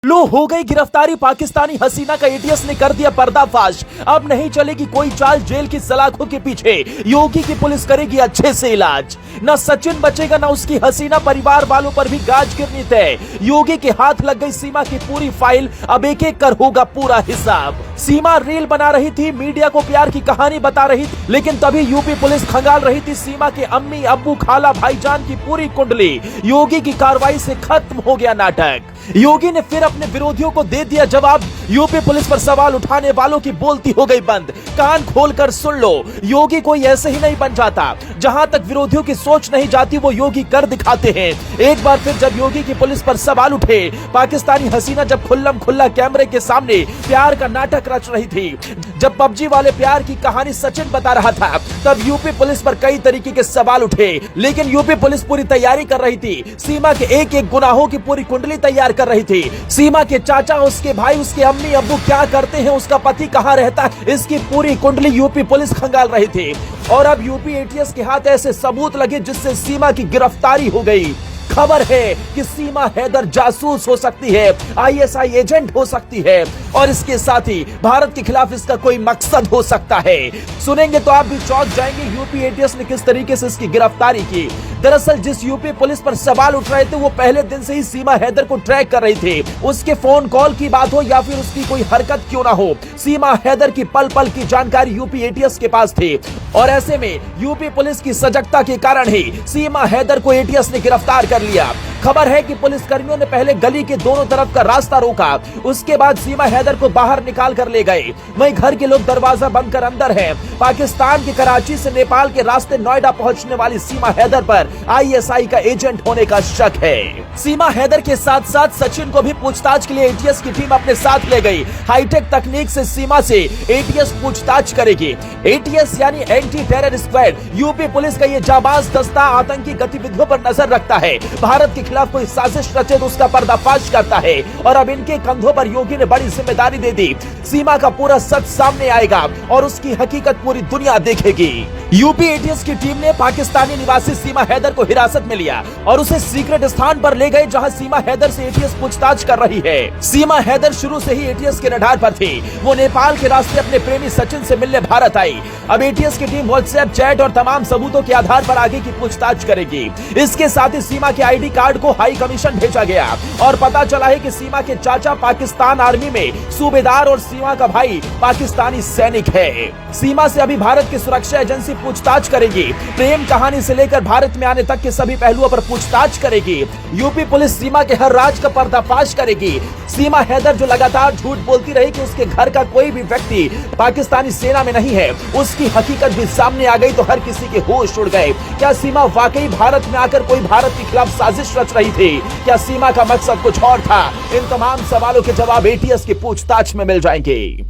लो हो गई गिरफ्तारी, पाकिस्तानी हसीना का एटीएस ने कर दिया पर्दाफाश। अब नहीं चलेगी कोई चाल, जेल की सलाखों के पीछे योगी की पुलिस करेगी अच्छे से इलाज। न सचिन बचेगा न उसकी हसीना, परिवार वालों पर भी गाज गिरनी तय। योगी के हाथ लग गई सीमा की पूरी फाइल, अब एक एक कर होगा पूरा हिसाब। सीमा रील बना रही थी, मीडिया को प्यार की कहानी बता रही थी, लेकिन तभी यूपी पुलिस खंगाल रही थी सीमा के अम्मी अब्बू खाला भाईजान की पूरी कुंडली। योगी की कार्रवाई से खत्म हो गया नाटक। योगी ने फिर अपने विरोधियों को दे दिया जवाब। यूपी पुलिस पर सवाल उठाने वालों की बोलती हो गई बंद। कान खोलकर सुन लो, योगी कोई ऐसे ही नहीं बन जाता। जहां तक विरोधियों की सोच नहीं जाती वो योगी कर दिखाते हैं। एक बार फिर जब योगी की पुलिस पर सवाल उठे, पाकिस्तानी हसीना जब खुल्लम खुल्ला कैमरे के सामने प्यार का नाटक रच रही थी, जब पबजी वाले प्यार की कहानी सचिन बता रहा था, तब यूपी पुलिस पर कई तरीके के सवाल उठे। लेकिन यूपी पुलिस पूरी तैयारी कर रही थी, सीमा के एक एक गुनाहों की पूरी कुंडली तैयार कर रही थी। सीमा के चाचा, उसके भाई, उसके अम्मी अब्बू क्या करते हैं, उसका पति कहां रहता है, इसकी पूरी कुंडली यूपी पुलिस खंगाल रही थी। और अब यूपी एटीएस के हाथ ऐसे सबूत लगे जिससे सीमा की गिरफ्तारी हो गई। खबर है कि सीमा हैदर जासूस हो सकती है, आईएसआई एजेंट हो सकती है, और इसके साथ ही भारत के खिलाफ इसका कोई मकसद हो सकता है। सुनेंगे तो आप भी चौंक जाएंगे यूपी एटीएस ने किस तरीके से इसकी गिरफ्तारी की। दरअसल जिस यूपी पुलिस पर सवाल उठ रहे थे वो पहले दिन से ही सीमा हैदर को ट्रैक कर रही थी। उसके फोन कॉल की बात हो या फिर उसकी कोई हरकत क्यों ना हो, सीमा हैदर की पल पल की जानकारी यूपी एटीएस के पास थी। और ऐसे में यूपी पुलिस की सजगता के कारण ही सीमा हैदर को एटीएस ने गिरफ्तार कर लिया। खबर है कि पुलिस कर्मियों ने पहले गली के दोनों तरफ का रास्ता रोका, उसके बाद सीमा हैदर को बाहर निकाल कर ले गए। वहीं घर के लोग दरवाजा बंद कर अंदर हैं। पाकिस्तान के कराची से नेपाल के रास्ते नोएडा पहुंचने वाली सीमा हैदर पर आईएसआई का एजेंट होने का शक है। सीमा हैदर के साथ साथ सचिन को भी पूछताछ के लिए एटीएस की टीम अपने साथ ले गई। हाईटेक तकनीक से सीमा से एटीएस पूछताछ करेगी। एटीएस यानी anti terror squad, UP police का ये जाबाज दस्ता आतंकी गतिविधियों पर नजर रखता है। भारत के खिलाफ कोई साजिश रचे तो उसका पर्दाफाश करता है। और अब इनके कंधों पर योगी ने बड़ी जिम्मेदारी दे दी। सीमा का पूरा सच सामने आएगा और उसकी हकीकत पूरी दुनिया देखेगी। यूपी एटीएस की टीम ने पाकिस्तानी निवासी सीमा हैदर को हिरासत में लिया और उसे सीक्रेट स्थान पर ले गए जहां सीमा हैदर से एटीएस पूछताछ कर रही है। सीमा हैदर शुरू से ही एटीएस के रडार पर थी। वो नेपाल के रास्ते अपने प्रेमी सचिन से मिलने भारत आई। अब एटीएस की टीम व्हाट्सएप चैट और तमाम सबूतों के आधार पर आगे की पूछताछ करेगी। इसके साथ ही सीमा के आईडी कार्ड को हाई कमीशन भेजा गया और पता चला है कि सीमा के चाचा पाकिस्तान आर्मी में सूबेदार और सीमा का भाई पाकिस्तानी सैनिक है। सीमा से अभी भारत की सुरक्षा एजेंसी पूछताछ करेगी। प्रेम कहानी से लेकर भारत में आने तक के सभी पहलुओं पर पूछताछ करेगी। यूपी पुलिस सीमा के हर राज का पर्दाफाश करेगी। सीमा हैदर जो लगातार झूठ बोलती रही कि उसके घर का कोई भी व्यक्ति पाकिस्तानी सेना में नहीं है, उसकी हकीकत भी सामने आ गई तो हर किसी के होश उड़ गए। क्या सीमा वाकई भारत में आकर कोई भारत के खिलाफ साजिश रच रही थी? क्या सीमा का मकसद कुछ और था? इन तमाम सवालों के जवाब एटीएस की पूछताछ में मिल जाएंगे।